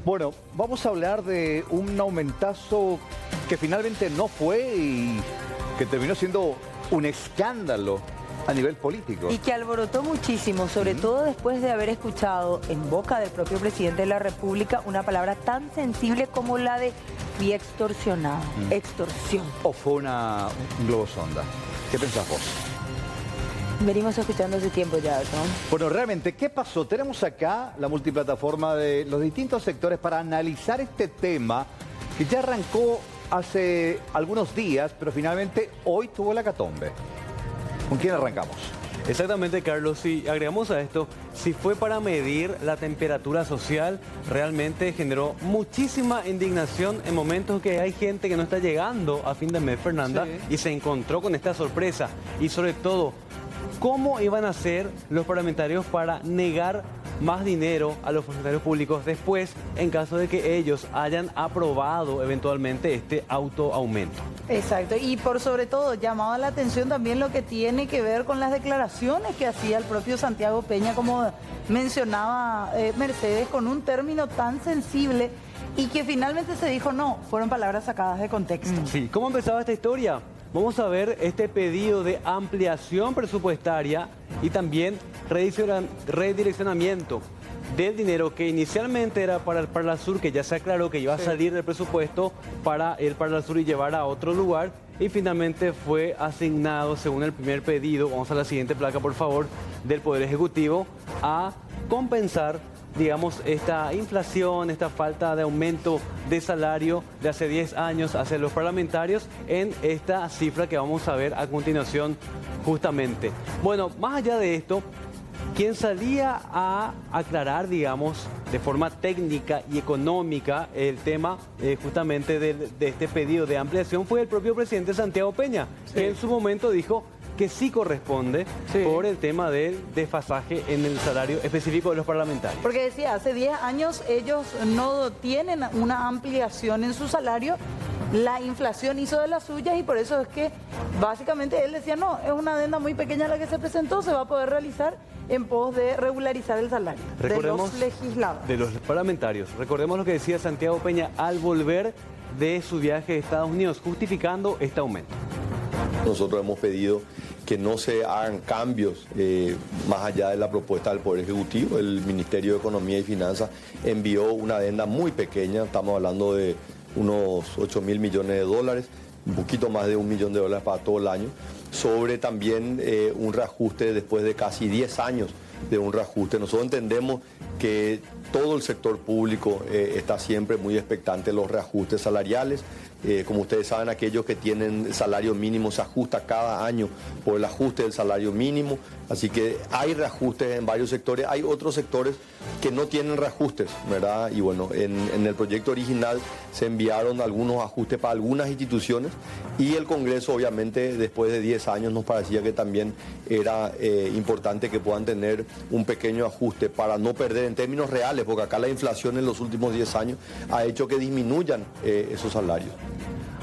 Bueno, vamos a hablar de un aumentazo que finalmente no fue y que terminó siendo un escándalo a nivel político. Y que alborotó muchísimo, sobre todo después de haber escuchado en boca del propio presidente de la República una palabra tan sensible como la de fui extorsionado, extorsión. ¿O fue un globo sonda? ¿Qué pensás vos? Venimos escuchando hace tiempo ya, ¿no? Bueno, realmente, ¿qué pasó? Tenemos acá la multiplataforma de los distintos sectores para analizar este tema que ya arrancó hace algunos días, pero finalmente hoy tuvo la hecatombe. ¿Con quién arrancamos? Exactamente, Carlos. Si agregamos a esto, si fue para medir la temperatura social, realmente generó muchísima indignación en momentos que hay gente que no está llegando a fin de mes, Fernanda, sí, y se encontró con esta sorpresa. Y sobre todo, ¿cómo iban a hacer los parlamentarios para negar más dinero a los funcionarios públicos después, en caso de que ellos hayan aprobado eventualmente este autoaumento? Exacto, y por sobre todo llamaba la atención también lo que tiene que ver con las declaraciones que hacía el propio Santiago Peña, como mencionaba Mercedes, con un término tan sensible y que finalmente se dijo no, fueron palabras sacadas de contexto. Sí, ¿cómo empezaba esta historia? Vamos a ver este pedido de ampliación presupuestaria y también redireccionamiento del dinero que inicialmente era para el Parlasur, que ya se aclaró que iba a salir del presupuesto para el Parlasur y llevar a otro lugar, y finalmente fue asignado, según el primer pedido, vamos a la siguiente placa por favor, del Poder Ejecutivo, a compensar, digamos, esta inflación, esta falta de aumento de salario de hace 10 años hacia los parlamentarios en esta cifra que vamos a ver a continuación justamente. Bueno, más allá de esto, quien salía a aclarar, digamos, de forma técnica y económica el tema justamente de este pedido de ampliación fue el propio presidente Santiago Peña, que en su momento dijo que sí corresponde por el tema del desfasaje en el salario específico de los parlamentarios. Porque decía, hace 10 años ellos no tienen una ampliación en su salario, la inflación hizo de las suyas y por eso es que básicamente él decía, no, es una adenda muy pequeña la que se presentó, se va a poder realizar en pos de regularizar el salario de los legisladores. De los parlamentarios. Recordemos lo que decía Santiago Peña al volver de su viaje a Estados Unidos, justificando este aumento. Nosotros hemos pedido que no se hagan cambios más allá de la propuesta del Poder Ejecutivo. El Ministerio de Economía y Finanzas envió una adenda muy pequeña, estamos hablando de unos 8.000 millones de dólares, un poquito más de $1 millón para todo el año, sobre también un reajuste después de casi 10 años de un reajuste. Nosotros entendemos que todo el sector público está siempre muy expectante de los reajustes salariales. Como ustedes saben, aquellos que tienen salario mínimo se ajusta cada año por el ajuste del salario mínimo. Así que hay reajustes en varios sectores, hay otros sectores que no tienen reajustes, ¿verdad? Y bueno, en el proyecto original se enviaron algunos ajustes para algunas instituciones y el Congreso, obviamente, después de 10 años nos parecía que también era importante que puedan tener un pequeño ajuste para no perder en términos reales, porque acá la inflación en los últimos 10 años ha hecho que disminuyan esos salarios.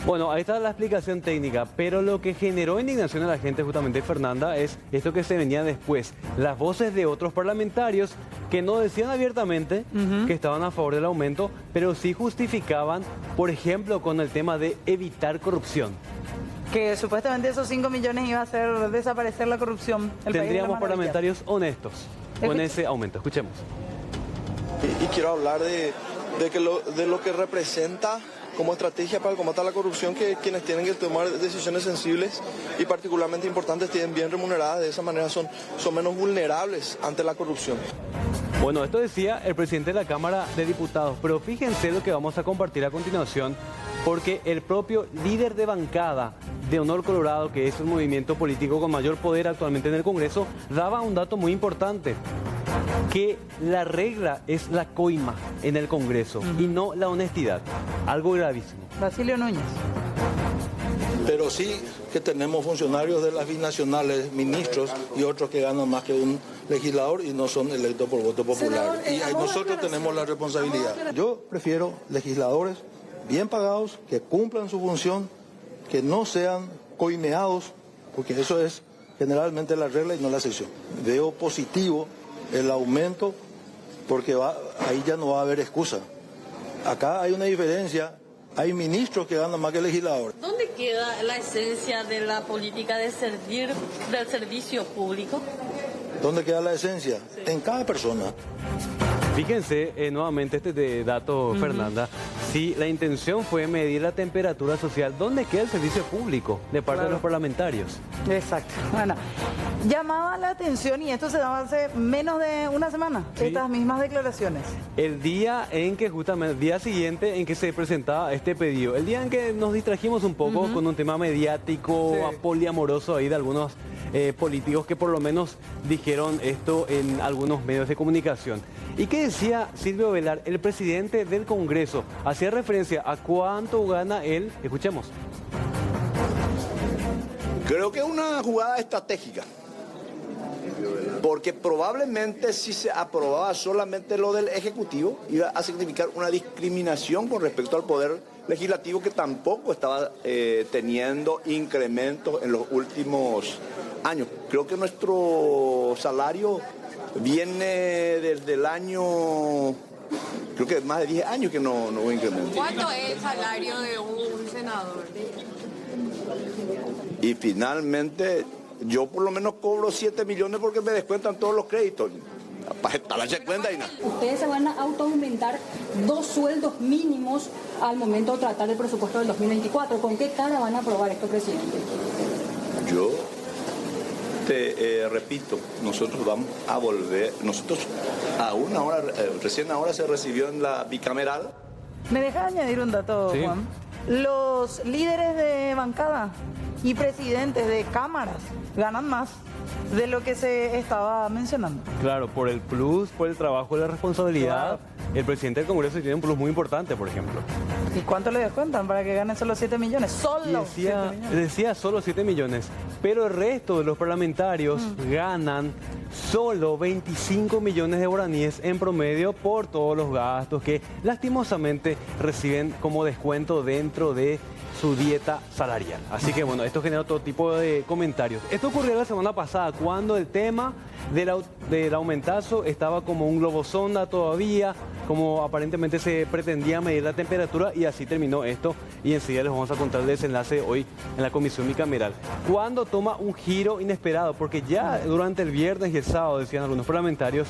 Bueno, ahí está la explicación técnica, pero lo que generó indignación a la gente justamente, Fernanda, es esto que se venía después. Las voces de otros parlamentarios que no decían abiertamente que estaban a favor del aumento, pero sí justificaban, por ejemplo, con el tema de evitar corrupción. Que supuestamente esos 5 millones iba a hacer desaparecer la corrupción. Tendríamos parlamentarios honestos con ese aumento. Escuchemos. Y quiero hablar de lo que representa como estrategia para combatir la corrupción, que quienes tienen que tomar decisiones sensibles y particularmente importantes tienen bien remuneradas, de esa manera son menos vulnerables ante la corrupción. Bueno, esto decía el presidente de la Cámara de Diputados, pero fíjense lo que vamos a compartir a continuación, porque el propio líder de bancada de Honor Colorado, que es un movimiento político con mayor poder actualmente en el Congreso, daba un dato muy importante, que la regla es la coima en el Congreso y no la honestidad. Algo gravísimo. Basilio Núñez. Pero sí que tenemos funcionarios de las binacionales, ministros y otros que ganan más que un legislador y no son electos por voto popular. Y nosotros tenemos la responsabilidad. Yo prefiero legisladores bien pagados, que cumplan su función, que no sean coimeados, porque eso es generalmente la regla y no la excepción. Veo positivo el aumento porque ahí ya no va a haber excusa. Acá hay una diferencia. Hay ministros que ganan más que legisladores. ¿Dónde queda la esencia de la política de servir del servicio público? ¿Dónde queda la esencia? Sí. En cada persona. Fíjense nuevamente este dato, Fernanda. Si la intención fue medir la temperatura social, ¿dónde queda el servicio público de parte de los parlamentarios? Exacto. Bueno, llamaba la atención, y esto se daba hace menos de una semana, sí, estas mismas declaraciones. El día en que justamente, el día siguiente en que se presentaba este pedido, el día en que nos distrajimos un poco con un tema mediático, sí, poliamoroso ahí de algunos políticos que por lo menos dijeron esto en algunos medios de comunicación. ¿Y qué decía Silvio Velar, el presidente del Congreso? Hacía referencia a cuánto gana él. Escuchemos. Creo que es una jugada estratégica, porque probablemente si se aprobaba solamente lo del Ejecutivo, iba a significar una discriminación con respecto al Poder Legislativo, que tampoco estaba teniendo incrementos en los últimos años. Creo que nuestro salario viene desde el año, creo que más de 10 años que no hubo incremento. ¿Cuánto es el salario de un senador? Y finalmente, yo por lo menos cobro 7 millones porque me descuentan todos los créditos. Para darse cuenta y nada. Ustedes se van a autoaumentar 2 sueldos mínimos al momento de tratar el presupuesto del 2024. ¿Con qué cara van a aprobar esto, presidente? Yo te repito, nosotros vamos a volver, nosotros aún ahora, recién ahora se recibió en la bicameral. ¿Me deja añadir un dato, sí, Juan? Los líderes de bancada y presidentes de cámaras ganan más de lo que se estaba mencionando. Claro, por el plus, por el trabajo y la responsabilidad, claro. El presidente del Congreso tiene un plus muy importante, por ejemplo. ¿Y cuánto le descuentan para que gane solo 7 millones? Solo 7 millones. Decía solo 7 millones, pero el resto de los parlamentarios ganan solo 25 millones de guaraníes en promedio por todos los gastos que lastimosamente reciben como descuento dentro de su dieta salarial. Así que bueno, esto generó todo tipo de comentarios. Esto ocurrió la semana pasada cuando el tema del aumentazo estaba como un globo sonda todavía, como aparentemente se pretendía medir la temperatura, y así terminó esto, y enseguida les vamos a contar el desenlace hoy en la comisión bicameral. Cuando toma un giro inesperado, porque ya durante el viernes y el sábado decían algunos parlamentarios,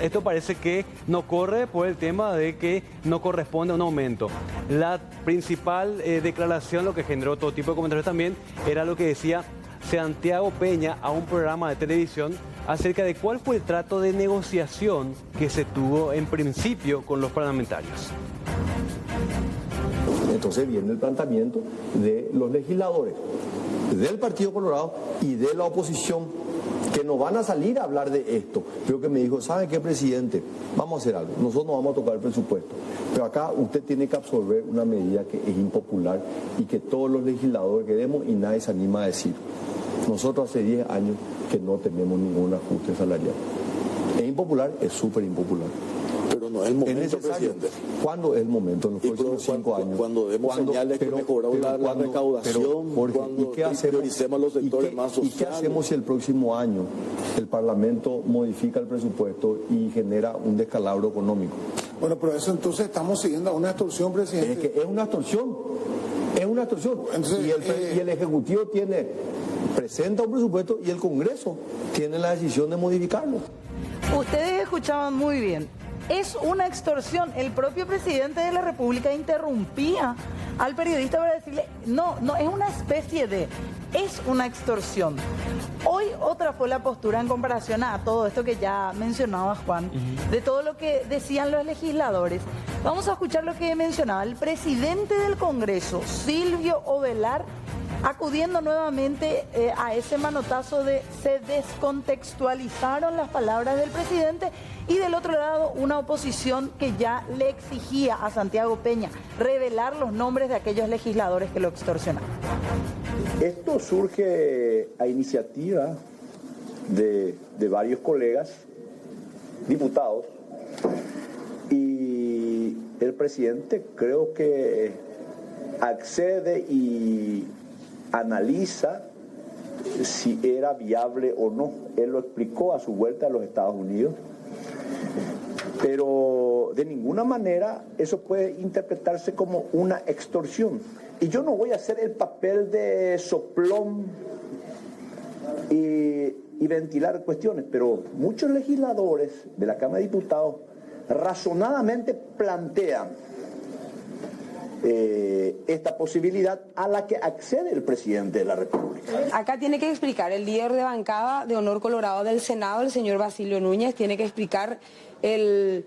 esto parece que no corre por el tema de que no corresponde a un aumento. La principal declaración, lo que generó todo tipo de comentarios también, era lo que decía Santiago Peña a un programa de televisión acerca de cuál fue el trato de negociación que se tuvo en principio con los parlamentarios. Entonces viene el planteamiento de los legisladores del Partido Colorado y de la oposición, que no van a salir a hablar de esto, pero que me dijo, ¿sabe qué, presidente? Vamos a hacer algo, nosotros no vamos a tocar el presupuesto, pero acá usted tiene que absorber una medida que es impopular y que todos los legisladores queremos y nadie se anima a decir. Nosotros hace 10 años que no tenemos ningún ajuste salarial. Es impopular, es súper impopular. Pero no es el momento, presidente. ¿Cuándo es el momento? En los próximos 5 años. Cuando demos señales que mejoramos la recaudación, cuando prioricemos los sectores más sociales. ¿Y qué hacemos si el próximo año el Parlamento modifica el presupuesto y genera un descalabro económico? Bueno, pero eso entonces estamos siguiendo a una extorsión, presidente. Es que es una extorsión. Es una extorsión. Entonces, y el Ejecutivo presenta un presupuesto y el Congreso tiene la decisión de modificarlo. Ustedes escuchaban muy bien. Es una extorsión. El propio presidente de la República interrumpía al periodista para decirle, no, es una especie de, es una extorsión. Hoy otra fue la postura en comparación a todo esto que ya mencionaba Juan, de todo lo que decían los legisladores. Vamos a escuchar lo que mencionaba el presidente del Congreso, Silvio Velar, acudiendo nuevamente a ese manotazo de se descontextualizaron las palabras del presidente, y del otro lado una oposición que ya le exigía a Santiago Peña revelar los nombres de aquellos legisladores que lo extorsionaron. Esto surge a iniciativa de varios colegas diputados, y el presidente creo que accede y analiza si era viable o no. Él lo explicó a su vuelta a los Estados Unidos, pero pero de ninguna manera eso puede interpretarse como una extorsión. Y yo no voy a hacer el papel de soplón y ventilar cuestiones, pero muchos legisladores de la Cámara de Diputados razonadamente plantean esta posibilidad a la que accede el presidente de la República. Acá tiene que explicar el líder de bancada de Honor Colorado del Senado, el señor Basilio Núñez, tiene que explicar el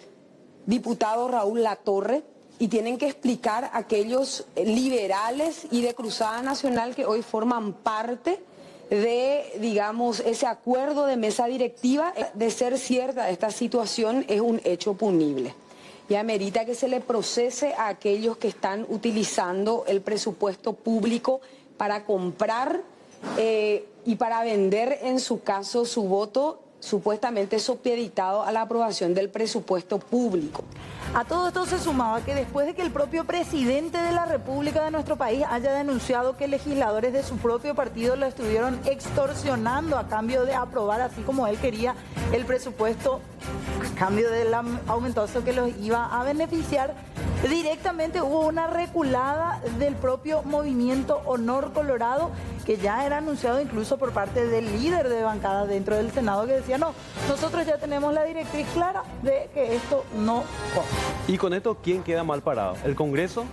diputado Raúl Latorre, y tienen que explicar aquellos liberales y de Cruzada Nacional que hoy forman parte de, digamos, ese acuerdo de mesa directiva. De ser cierta esta situación, es un hecho punible y amerita que se le procese a aquellos que están utilizando el presupuesto público para comprar y para vender, en su caso, su voto supuestamente supeditado a la aprobación del presupuesto público. A todo esto se sumaba que después de que el propio presidente de la República de nuestro país haya denunciado que legisladores de su propio partido lo estuvieron extorsionando a cambio de aprobar, así como él quería, el presupuesto, a cambio del aumentazo que los iba a beneficiar, directamente hubo una reculada del propio movimiento Honor Colorado, que ya era anunciado incluso por parte del líder de bancada dentro del Senado, que decía, no, nosotros ya tenemos la directriz clara de que esto no corre. Y con esto, ¿quién queda mal parado? ¿El Congreso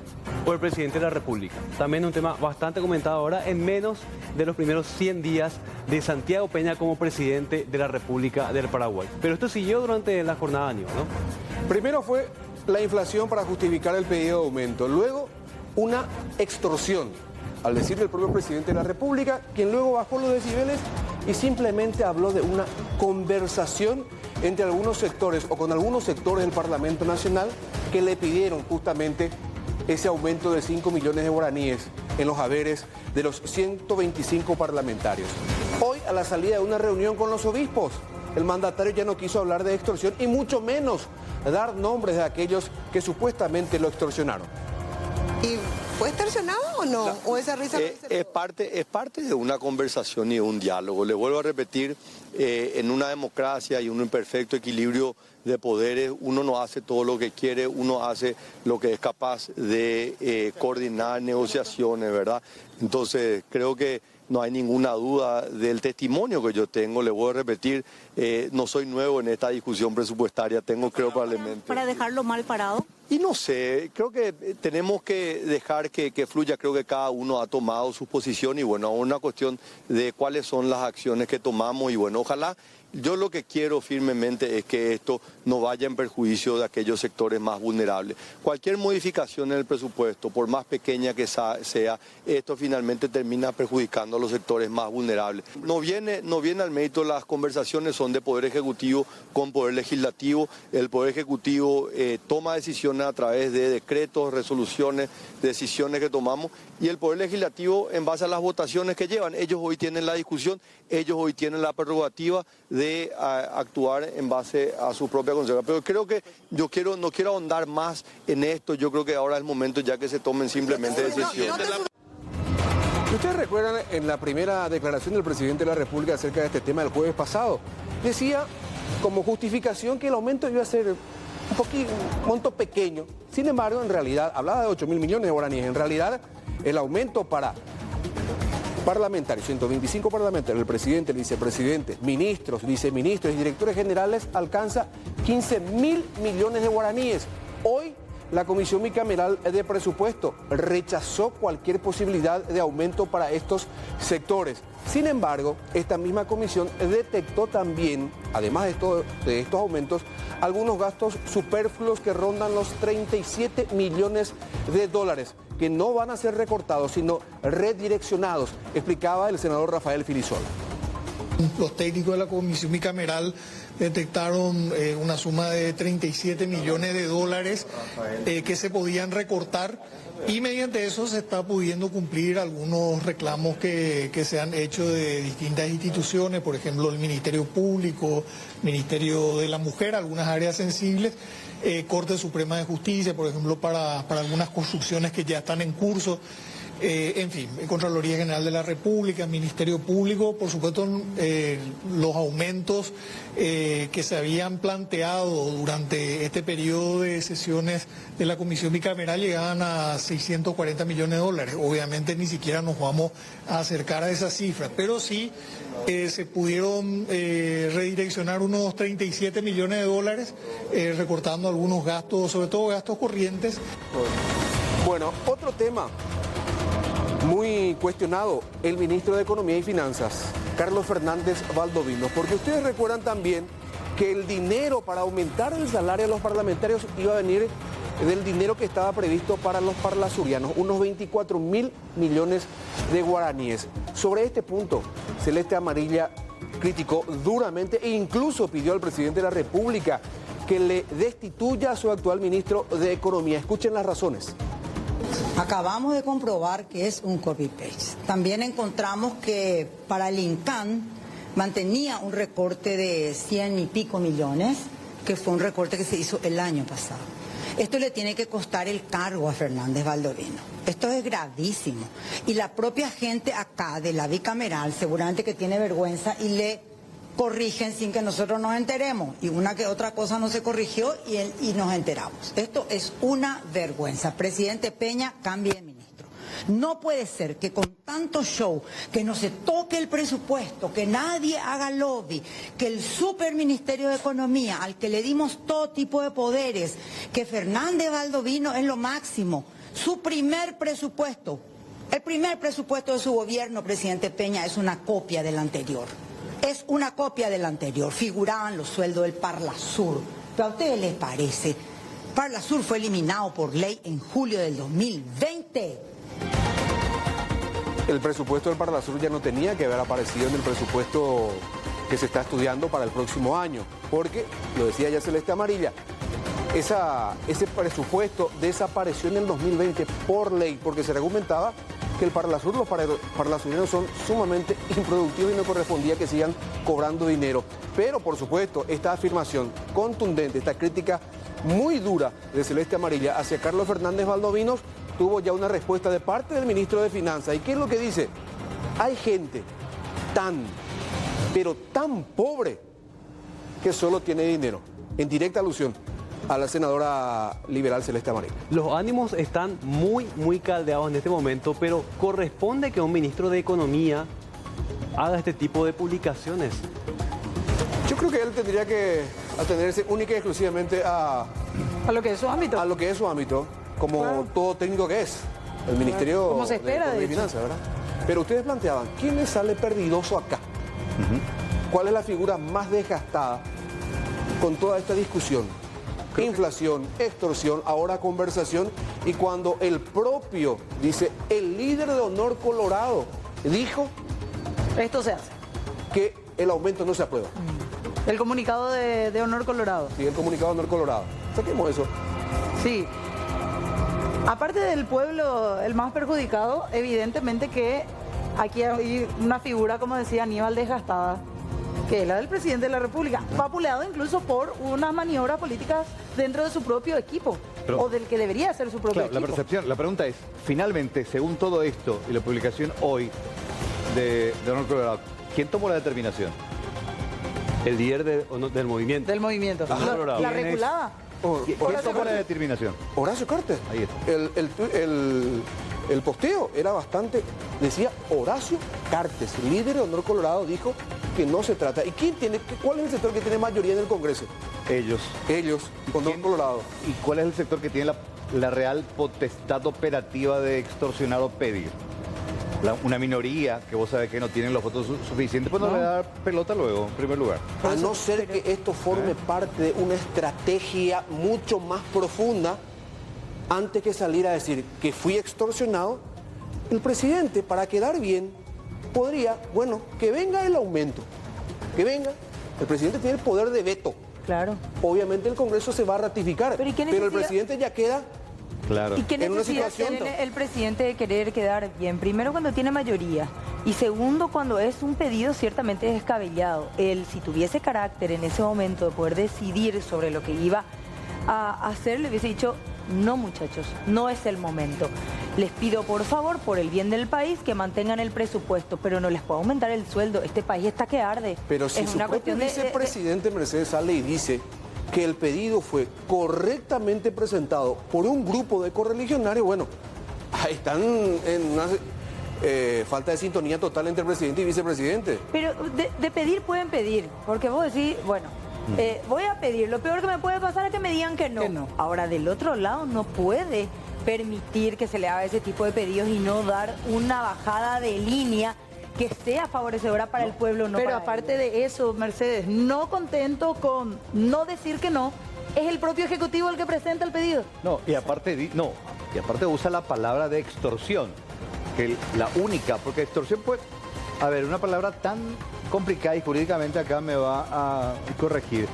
o el presidente de la República? También un tema bastante comentado ahora, en menos de los primeros 100 días de Santiago Peña como presidente de la República del Paraguay. Pero esto siguió durante la jornada de año, ¿no? Primero fue la inflación para justificar el pedido de aumento, luego una extorsión, al decirle el propio presidente de la República, quien luego bajó los decibeles y simplemente habló de una conversación entre algunos sectores o con algunos sectores del Parlamento Nacional que le pidieron justamente ese aumento de 5 millones de guaraníes en los haberes de los 125 parlamentarios. Hoy, a la salida de una reunión con los obispos, el mandatario ya no quiso hablar de extorsión y mucho menos dar nombres de aquellos que supuestamente lo extorsionaron. ¿Y fue extorsionado o no? ¿O esa risa es parte de una conversación y de un diálogo. Le vuelvo a repetir, en una democracia y un imperfecto equilibrio de poderes, uno no hace todo lo que quiere, uno hace lo que es capaz de coordinar negociaciones, ¿verdad? Entonces, creo que no hay ninguna duda del testimonio que yo tengo. Le voy a repetir, no soy nuevo en esta discusión presupuestaria, tengo creo probablemente... ¿Para dejarlo mal parado? Y no sé, creo que tenemos que dejar que fluya, creo que cada uno ha tomado su posición y bueno, una cuestión de cuáles son las acciones que tomamos y bueno, ojalá, yo lo que quiero firmemente es que esto no vaya en perjuicio de aquellos sectores más vulnerables. Cualquier modificación en el presupuesto, por más pequeña que sea, esto finalmente termina perjudicando a los sectores más vulnerables. No viene al mérito, las conversaciones son de Poder Ejecutivo con Poder Legislativo. El Poder Ejecutivo toma decisiones a través de decretos, resoluciones, decisiones que tomamos y el Poder Legislativo en base a las votaciones que llevan. Ellos hoy tienen la discusión, ellos hoy tienen la prerrogativa de actuar en base a su propia consecuencia. Pero creo que no quiero ahondar más en esto, yo creo que ahora es el momento ya que se tomen simplemente decisiones. Ustedes recuerdan en la primera declaración del presidente de la República acerca de este tema del jueves pasado, decía como justificación que el aumento iba a ser un monto pequeño. Sin embargo, en realidad, hablaba de 8.000 millones de guaraníes. En realidad, el aumento para parlamentarios, 125 parlamentarios, el presidente, el vicepresidente, ministros, viceministros y directores generales alcanza 15.000 millones de guaraníes. Hoy, la Comisión Bicameral de Presupuesto rechazó cualquier posibilidad de aumento para estos sectores. Sin embargo, esta misma comisión detectó también, además de estos aumentos, algunos gastos superfluos que rondan los 37 millones de dólares, que no van a ser recortados, sino redireccionados, explicaba el senador Rafael Filisola. Los técnicos de la Comisión Bicameral detectaron una suma de 37 millones de dólares que se podían recortar y mediante eso se está pudiendo cumplir algunos reclamos que se han hecho de distintas instituciones, por ejemplo el Ministerio Público, Ministerio de la Mujer, algunas áreas sensibles, Corte Suprema de Justicia, por ejemplo para algunas construcciones que ya están en curso. En fin, Contraloría General de la República, Ministerio Público, por supuesto los aumentos que se habían planteado durante este periodo de sesiones de la Comisión Bicameral llegaban a 640 millones de dólares. Obviamente ni siquiera nos vamos a acercar a esa cifra, pero sí se pudieron redireccionar unos 37 millones de dólares, recortando algunos gastos, sobre todo gastos corrientes. Bueno, otro tema muy cuestionado, el ministro de Economía y Finanzas, Carlos Fernández Valdovinos, porque ustedes recuerdan también que el dinero para aumentar el salario de los parlamentarios iba a venir del dinero que estaba previsto para los parlasurianos, unos 24.000 millones de guaraníes. Sobre este punto, Celeste Amarilla criticó duramente e incluso pidió al presidente de la República que le destituya a su actual ministro de Economía. Escuchen las razones. Acabamos de comprobar que es un copy-paste. También encontramos que para el INCAN mantenía un recorte de 100 y pico millones, que fue un recorte que se hizo el año pasado. Esto le tiene que costar el cargo a Fernández Valdovinos. Esto es gravísimo. Y la propia gente acá de la bicameral seguramente que tiene vergüenza y le corrigen sin que nosotros nos enteremos. Y una que otra cosa no se corrigió y nos enteramos. Esto es una vergüenza. Presidente Peña, cambie de ministro. No puede ser que con tanto show, que no se toque el presupuesto, que nadie haga lobby, que el superministerio de Economía, al que le dimos todo tipo de poderes, que Fernández Valdovinos es lo máximo, su primer presupuesto, el primer presupuesto de su gobierno, presidente Peña, es una copia del anterior. Es una copia del anterior. Figuraban los sueldos del Parlasur. ¿Pero a ustedes les parece? Parlasur fue eliminado por ley en julio del 2020. El presupuesto del Parlasur ya no tenía que haber aparecido en el presupuesto que se está estudiando para el próximo año, porque, lo decía ya Celeste Amarilla, ese presupuesto desapareció en el 2020 por ley, porque se argumentaba que los parlasurianos son sumamente improductivos y no correspondía que sigan cobrando dinero. Pero, por supuesto, esta afirmación contundente, esta crítica muy dura de Celeste Amarilla hacia Carlos Fernández Valdovinos tuvo ya una respuesta de parte del ministro de Finanzas. ¿Y qué es lo que dice? Hay gente pero tan pobre que solo tiene dinero. En directa alusión a la senadora liberal Celeste Amarilla. Los ánimos están muy caldeados en este momento, pero corresponde que un ministro de Economía haga este tipo de publicaciones. Yo creo que él tendría que atenerse única y exclusivamente a lo que es su ámbito. A lo que es su ámbito, como claro, todo técnico que es, el Ministerio como se espera, de Finanzas, ¿verdad? Pero ustedes planteaban, ¿quién le sale perdidoso acá? ¿Cuál es la figura más desgastada con toda esta discusión? Inflación, extorsión, ahora conversación, y cuando el propio, dice, el líder de Honor Colorado, dijo... Esto se hace. Que el aumento no se aprueba. El comunicado de Honor Colorado. Sí, el comunicado de Honor Colorado. Saquemos eso. Sí. Aparte del pueblo, el más perjudicado, evidentemente que aquí hay una figura, como decía Aníbal, desgastada, que es la del presidente de la República, vapuleado incluso por unas maniobras políticas dentro de su propio equipo, pero, o del que debería ser su propio equipo. La pregunta es, finalmente, según todo esto y la publicación hoy de Honor Colorado, ¿quién tomó la determinación? El líder del movimiento. Del movimiento. La reculada. ¿Quién tomó la determinación? Horacio Cartes. Ahí está. El posteo era bastante, decía Horacio Cartes, líder de Honor Colorado, dijo que no se trata. ¿Y cuál es el sector que tiene mayoría en el Congreso? Ellos, Honor Colorado. ¿Y cuál es el sector que tiene la real potestad operativa de extorsionar o pedir? Una minoría que vos sabés que no tienen los votos suficientes, pues no le da pelota luego, en primer lugar. A no ser que esto forme parte de una estrategia mucho más profunda, antes que salir a decir que fui extorsionado, el presidente, para quedar bien, podría, bueno, que venga el aumento, que venga. El presidente tiene el poder de veto. Claro. Obviamente el Congreso se va a ratificar, pero el presidente ya queda... Claro. ¿Y qué necesidad tiene el presidente de querer quedar bien? Primero, cuando tiene mayoría. Y segundo, cuando es un pedido ciertamente descabellado. Él, si tuviese carácter en ese momento de poder decidir sobre lo que iba a hacer, le hubiese dicho, no muchachos, no es el momento. Les pido por favor, por el bien del país, que mantengan el presupuesto, pero no les puedo aumentar el sueldo. Este país está que arde. Pero si es su una propio cuestión vicepresidente Mercedes sale y dice que el pedido fue correctamente presentado por un grupo de correligionarios, bueno, ahí están en una falta de sintonía total entre presidente y vicepresidente. Pero de pedir pueden pedir, porque vos decís, bueno, voy a pedir, lo peor que me puede pasar es que me digan que no. Ahora, del otro lado, no puede permitir que se le haga ese tipo de pedidos y no dar una bajada de línea que sea favorecedora para el pueblo, no Pero para aparte ellos. de eso, Mercedes, no contento con no decir que no, es el propio Ejecutivo el que presenta el pedido. No, y aparte, usa la palabra de extorsión, que la única, porque extorsión pues, a ver, una palabra tan complicada y jurídicamente acá me va a corregir.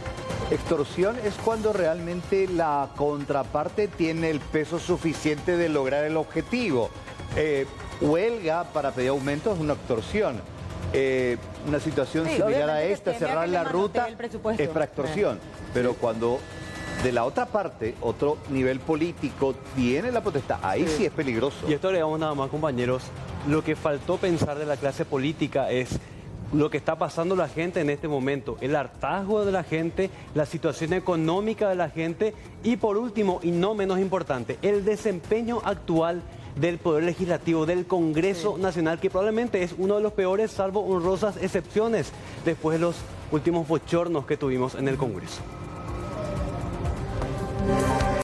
Extorsión es cuando realmente la contraparte tiene el peso suficiente de lograr el objetivo. Huelga para pedir aumento es una extorsión. Una situación similar a esta, cerrar la ruta, es para extorsión. Pero cuando de la otra parte, otro nivel político tiene la potestad, ahí sí es peligroso. Y esto le damos nada más, compañeros. Lo que faltó pensar de la clase política es lo que está pasando la gente en este momento, el hartazgo de la gente, la situación económica de la gente y por último, y no menos importante, el desempeño actual del Poder Legislativo, del Congreso Nacional, que probablemente es uno de los peores, salvo honrosas excepciones, después de los últimos bochornos que tuvimos en el Congreso.